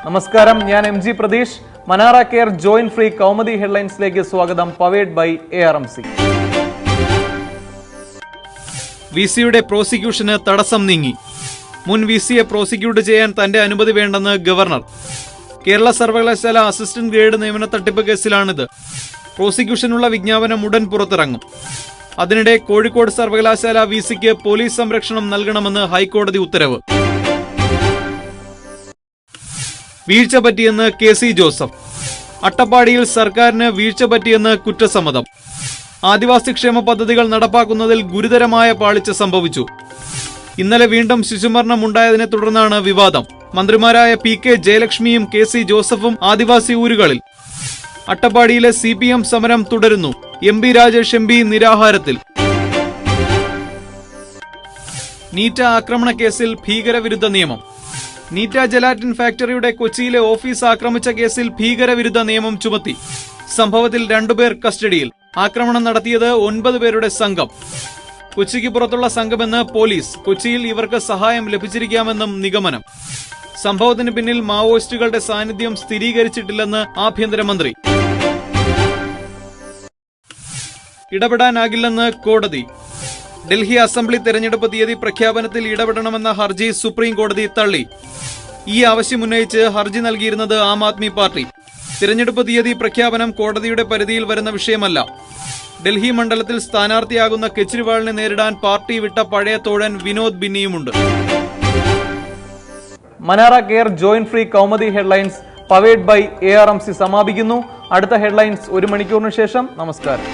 നമസ്കാരം, ഞാൻ MG Pratheesh. Manara care joint free Kaumudi ഹെഡ്ലൈൻസിലേക്ക് സ്വാഗതം. Powered by ARMC. VC-യുടെ പ്രോസിക്യൂഷന് തടസ്സം നീങ്ങി. മുൻ VC-യെ പ്രോസിക്യൂട്ട് ചെയ്യാൻ തന്റെ അനുമതി വേണ്ടെന്ന് ഗവർണർ. കേരള സർവകലാശാല അസിസ്റ്റന്റ് ഗ്രേഡ് നിയമന തട്ടിപ്പ് കേസിലാണിത്. പ്രോസിക്യൂഷനുള്ള വിജ്ഞാപനം ഉടൻ പുറത്തിറങ്ങും. അതിനിടെ കോഴിക്കോട് സർവകലാശാല VC-ക്ക് പോലീസ് സംരക്ഷണം നൽകണമെന്ന് ഹൈക്കോടതി ഉത്തരവ്. വീഴ്ച പറ്റിയെന്ന് KC ജോസഫ്. അട്ടപ്പാടിയിൽ സർക്കാരിന് വീഴ്ച പറ്റിയെന്ന് കുറ്റസമ്മതം. ആദിവാസി ക്ഷേമ പദ്ധതികൾ നടപ്പാക്കുന്നതിൽ ഗുരുതരമായ പാളിച്ച സംഭവിച്ചു. ഇന്നലെ വീണ്ടും ശിശുമരണം ഉണ്ടായതിനെ തുടർന്നാണ് വിവാദം. മന്ത്രിമാരായ PK ജയലക്ഷ്മിയും KC ജോസഫും ആദിവാസി ഊരുകളിൽ. അട്ടപ്പാടിയിലെ CPM സമരം തുടരുന്നു. MP Rajesh MP നിരാഹാരത്തിൽ. നീറ്റ ആക്രമണ കേസിൽ ഭീകരവിരുദ്ധ നിയമം. നീറ്റ ജലാറ്റിൻ ഫാക്ടറിയുടെ കൊച്ചിയിലെ ഓഫീസ് ആക്രമിച്ച കേസിൽ ഭീകരവിരുദ്ധ നിയമം ചുമത്തി. സംഭവത്തിൽ 2 പേർ കസ്റ്റഡിയിൽ. ആക്രമണം നടത്തിയത് 9 പേരുടെ സംഘം. കൊച്ചിക്ക് പുറത്തുള്ള സംഘമെന്ന് പോലീസ്. കൊച്ചിയിൽ ഇവർക്ക് സഹായം ലഭിച്ചിരിക്കാമെന്നും നിഗമനം. സംഭവത്തിന് പിന്നിൽ മാവോയിസ്റ്റുകളുടെ സാന്നിധ്യം സ്ഥിരീകരിച്ചിട്ടില്ലെന്ന് ആഭ്യന്തരമന്ത്രി. ഇടപെടാനാകില്ലെന്ന് കോടതി. ഡൽഹി അസംബ്ലി തെരഞ്ഞെടുപ്പ് തീയതി പ്രഖ്യാപനത്തിൽ ഇടപെടണമെന്ന ഹർജി സുപ്രീം കോടതി തള്ളി. ഈ ആവശ്യമുന്നയിച്ച് ഹർജി നൽകിയിരുന്നത് ആം ആദ്മി പാർട്ടി. തിരഞ്ഞെടുപ്പ് തീയതി പ്രഖ്യാപനം കോടതിയുടെ പരിധിയിൽ വരുന്ന വിഷയമല്ല. ഡൽഹി മണ്ഡലത്തിൽ സ്ഥാനാർത്ഥിയാകുന്ന കെജ്രിവാളിനെ നേരിടാൻ പാർട്ടി വിട്ട പഴയ തോഴൻ വിനോദ് ബിന്നിയുമുണ്ട്. മനാറ care joint free Kaumudi headlines powered by ARMC സമാപിക്കുന്നു. അടുത്ത ഹെഡ്ലൈൻസ് 1 മണിക്കൂറിന് ശേഷം. നമസ്കാരം.